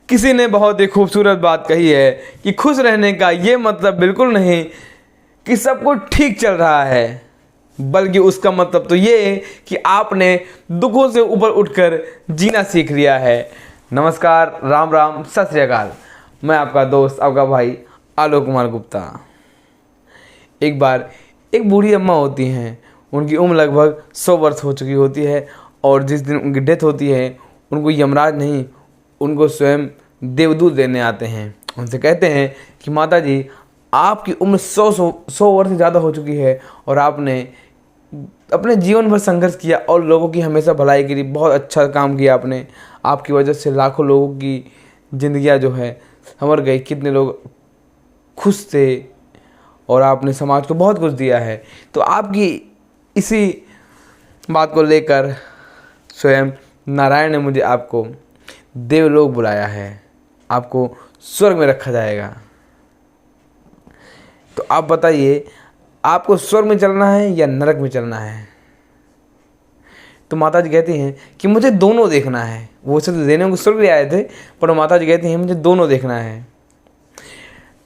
किसी ने बहुत ही खूबसूरत बात कही है कि खुश रहने का ये मतलब बिल्कुल नहीं कि सब कुछ ठीक चल रहा है, बल्कि उसका मतलब तो ये है कि आपने दुखों से ऊपर उठकर जीना सीख लिया है। नमस्कार, राम राम, सत श्री अकाल। मैं आपका दोस्त, आपका भाई आलोक कुमार गुप्ता। एक बार एक बूढ़ी अम्मा होती हैं। उनकी उम्र लगभग 100 वर्ष हो चुकी होती है और जिस दिन उनकी डेथ होती है उनको यमराज नहीं, उनको स्वयं देवदूत देने आते हैं। उनसे कहते हैं कि माता जी, आपकी उम्र 100 वर्ष से ज़्यादा हो चुकी है और आपने अपने जीवन भर संघर्ष किया और लोगों की हमेशा भलाई के लिए बहुत अच्छा काम किया आपने। आपकी वजह से लाखों लोगों की ज़िंदगियाँ जो है संवर गई, कितने लोग खुश थे और आपने समाज को बहुत कुछ दिया है। तो आपकी इसी बात को लेकर स्वयं नारायण ने मुझे आपको देवलोक बुलाया है, आपको स्वर्ग में रखा जाएगा। तो आप बताइए, आपको स्वर्ग में चलना है या नरक में चलना है? तो माता जी कहती हैं कि मुझे दोनों देखना है। वो सिर्फ देने को स्वर्ग ले आए थे, पर माता जी कहती हैं मुझे दोनों देखना है।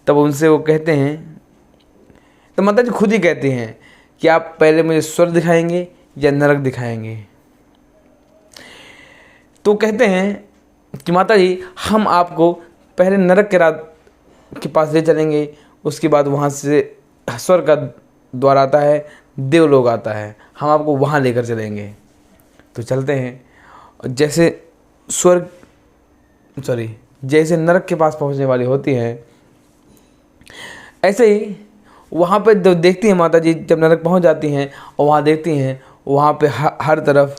तब उनसे वो कहते हैं, तो माता जी खुद ही कहती हैं कि आप पहले मुझे स्वर्ग दिखाएंगे या नरक दिखाएंगे? तो कहते हैं कि माता जी, हम आपको पहले नरक के रात के पास ले चलेंगे, उसके बाद वहाँ से स्वर्ग का द्वार आता है, देवलोक आता है, हम आपको वहाँ लेकर चलेंगे। तो चलते हैं। और जैसे नरक के पास पहुँचने वाली होती है, ऐसे ही वहाँ पर जब देखती हैं माता जी, जब नरक पहुँच जाती हैं और वहाँ देखती हैं, वहाँ पे हर तरफ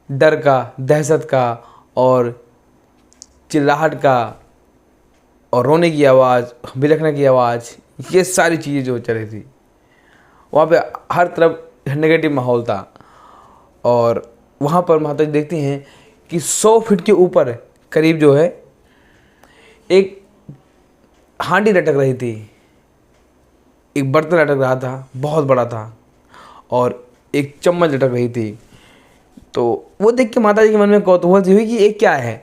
डर का, दहशत का और चिल्लाहट का और रोने की आवाज़, बिलखने की आवाज़, ये सारी चीज़ें जो चल रही थी, वहाँ पे हर तरफ नेगेटिव माहौल था। और वहाँ पर माता जी देखती हैं कि 100 फीट के ऊपर करीब जो है एक हांडी लटक रही थी, एक बर्तन लटक रहा था, बहुत बड़ा था, और एक चम्मच लटक रही थी। तो वो देख के माता जी के मन में कौतूहल सी हुई कि ये क्या है।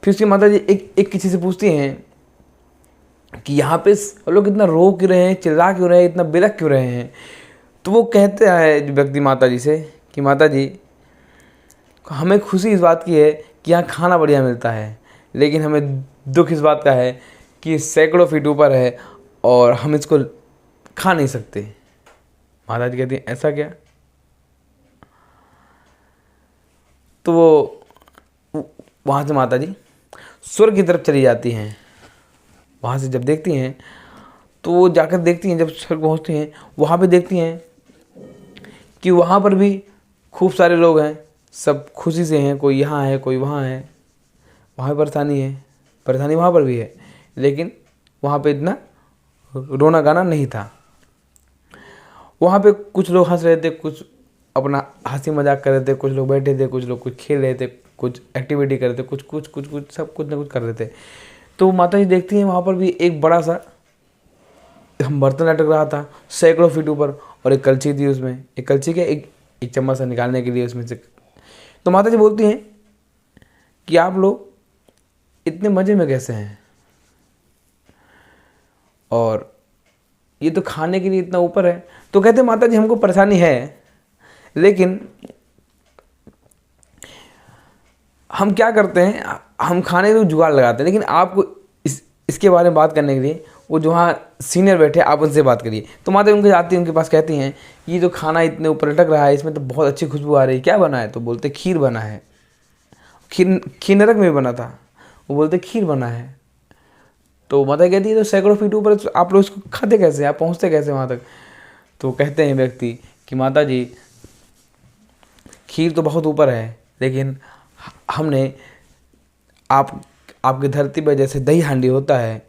फिर उसकी माता जी एक किसी से पूछती हैं कि यहाँ पे लोग इतना रो क्यों रहे हैं, चिल्ला क्यों रहे हैं, इतना बिलख क्यों रहे हैं? तो वो कहते हैं व्यक्ति माता जी से कि माता जी, हमें खुशी इस बात की है कि यहाँ खाना बढ़िया मिलता है, लेकिन हमें दुख इस बात का है कि सैकड़ों फीट ऊपर है और हम इसको खा नहीं सकते। माता जी कहती हैं, ऐसा क्या? तो वो वहाँ से माता जी स्वर्ग की तरफ चली जाती हैं। वहाँ से जब देखती हैं तो वो जाकर देखती हैं, जब स्वर्ग पहुँचती हैं वहाँ पे देखती हैं कि वहाँ पर भी खूब सारे लोग हैं, सब खुशी से हैं, कोई यहाँ है, कोई वहाँ है। वहाँ परेशानी है, परेशानी वहाँ पर भी है, लेकिन वहाँ पे इतना रोना गाना नहीं था। वहाँ पे कुछ लोग हंस रहे थे, कुछ अपना हंसी मजाक कर रहे थे, कुछ लोग बैठे थे, कुछ लोग कुछ खेल रहे थे, कुछ एक्टिविटी कर रहे थे, कुछ सब कुछ ना कुछ कर रहे थे। तो माता जी देखती हैं वहाँ पर भी एक बड़ा सा बर्तन लटक रहा था सैकड़ों फीट ऊपर, और एक कलछी थी उसमें, एक कलछी के एक चम्मच सा निकालने के लिए उसमें से। तो माता जी बोलती हैं कि आप लोग इतने मज़े में कैसे हैं, और ये तो खाने के लिए इतना ऊपर है। तो कहते माता जी, हमको परेशानी है, लेकिन हम क्या करते हैं, हम खाने को जुगाड़ लगाते हैं, लेकिन आपको इसके बारे में बात करने के लिए वो जो वहाँ सीनियर बैठे, आप उनसे बात करिए। तो माता उनके जाती हैं, उनके पास कहती हैं, ये जो खाना इतने ऊपर लटक रहा है, इसमें तो बहुत अच्छी खुशबू आ रही है, क्या बना है? तो बोलते खीर बना है। खीर नरक में बना था। वो बोलते खीर बना है। तो माता कहती है, तो सैकड़ों फीट ऊपर आप लोग इसको खाते कैसे, आप पहुँचते कैसे वहाँ तक? तो कहते हैं व्यक्ति कि माता जी, खीर तो बहुत ऊपर है, लेकिन हमने आपकी धरती पर जैसे दही हांडी होता है,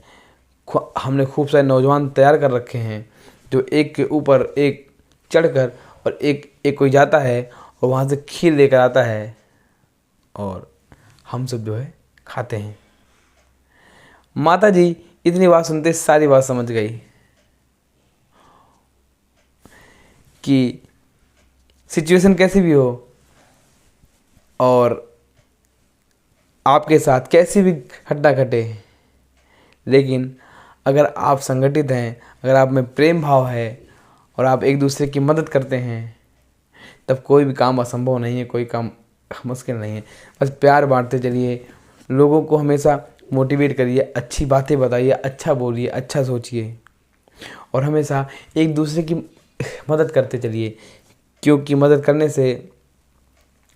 हमने खूब सारे नौजवान तैयार कर रखे हैं, जो एक के ऊपर एक चढ़कर और एक एक कोई जाता है और वहाँ से खीर लेकर आता है, और हम सब जो है खाते हैं। माता जी इतनी बात सुनते सारी बात समझ गई कि सिचुएशन कैसी भी हो और आपके साथ कैसी भी घटना घटे, लेकिन अगर आप संगठित हैं, अगर आप में प्रेम भाव है और आप एक दूसरे की मदद करते हैं, तब कोई भी काम असंभव नहीं है, कोई काम मुश्किल नहीं है। बस प्यार बांटते चलिए, लोगों को हमेशा मोटिवेट करिए, अच्छी बातें बताइए, अच्छा बोलिए, अच्छा सोचिए और हमेशा एक दूसरे की मदद करते चलिए, क्योंकि मदद करने से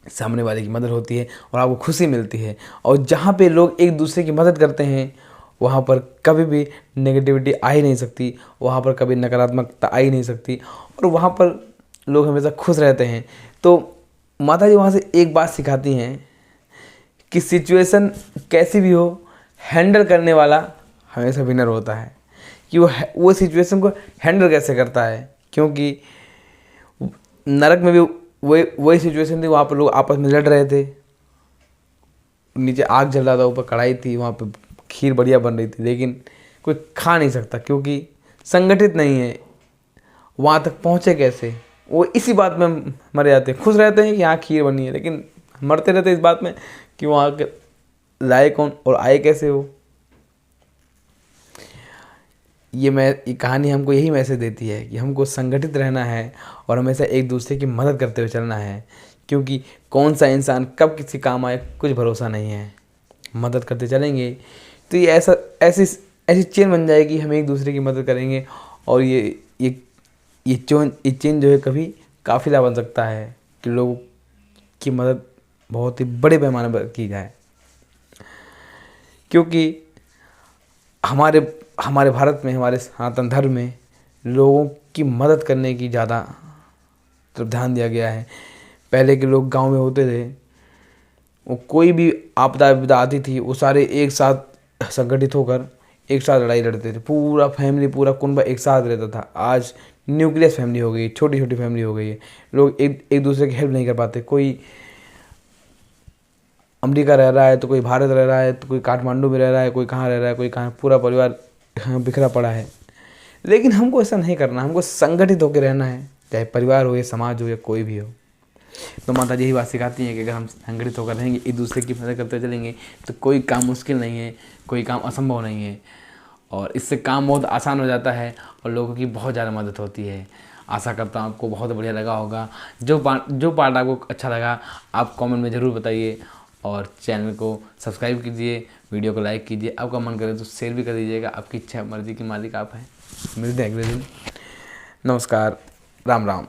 सामने वाले की मदद होती है और आपको खुशी मिलती है। और जहाँ पे लोग एक दूसरे की मदद करते हैं वहाँ पर कभी भी नेगेटिविटी आ ही नहीं सकती, वहाँ पर कभी नकारात्मकता आ ही नहीं सकती और वहाँ पर लोग हमेशा खुश रहते हैं। तो माता जी वहाँ से एक बात सिखाती हैं कि सिचुएशन कैसी भी हो, हैंडल करने वाला हमेशा विनर होता है। कि वो सिचुएशन को हैंडल कैसे करता है, क्योंकि नरक में भी वही सिचुएशन थी, वहाँ पर लोग आपस में लड़ रहे थे, नीचे आग जल रहा था, ऊपर कढ़ाई थी, वहाँ पे खीर बढ़िया बन रही थी, लेकिन कोई खा नहीं सकता क्योंकि संगठित नहीं है। वहाँ तक पहुँचे कैसे, वो इसी बात में मर जाते हैं। खुश रहते हैं कि यहाँ खीर बनी है, लेकिन मरते रहते इस बात में कि वहाँ के लाए कौन और आए कैसे हो। ये कहानी हमको यही मैसेज देती है कि हमको संगठित रहना है और हमेशा एक दूसरे की मदद करते हुए चलना है, क्योंकि कौन सा इंसान कब किसी काम आए कुछ भरोसा नहीं है। मदद करते चलेंगे तो ये ऐसी चेन बन जाएगी, हम एक दूसरे की मदद करेंगे और ये चेन जो है कभी काफिला बन सकता है कि लोगों की मदद बहुत ही बड़े पैमाने पर की जाए। क्योंकि हमारे भारत में, हमारे सनातन धर्म में लोगों की मदद करने की ज़्यादा तरफ ध्यान दिया गया है। पहले के लोग गांव में होते थे, वो कोई भी आपदा विपदा आती थी, वो सारे एक साथ संगठित होकर एक साथ लड़ाई लड़ते थे, पूरा फैमिली, पूरा कुनबा एक साथ रहता था। आज न्यूक्लियस फैमिली हो गई, छोटी छोटी फैमिली हो गई है, लोग एक दूसरे की हेल्प नहीं कर पाते। कोई अमेरिका रह रहा है तो कोई भारत रह रहा है, तो कोई काठमांडू में रह रहा है, कोई कहाँ रह रहा है, कोई कहाँ, पूरा परिवार बिखरा पड़ा है। लेकिन हमको ऐसा नहीं करना, हमको संगठित होकर रहना है, चाहे परिवार हो या समाज हो या कोई भी हो। तो माता जी यही बात सिखाती हैं कि अगर हम संगठित होकर रहेंगे, एक दूसरे की मदद करते चलेंगे, तो कोई काम मुश्किल नहीं है, कोई काम असंभव नहीं है और इससे काम बहुत आसान हो जाता है और लोगों की बहुत ज़्यादा मदद होती है। आशा करता हूँ आपको बहुत बढ़िया लगा होगा। जो पार्ट आपको अच्छा लगा आप कमेंट में ज़रूर बताइए और चैनल को सब्सक्राइब कीजिए, वीडियो को लाइक कीजिए, आपका मन करे तो शेयर भी कर दीजिएगा। आपकी इच्छा मर्जी की मालिक आप हैं। मिलते हैं अगले दिन। नमस्कार, राम राम।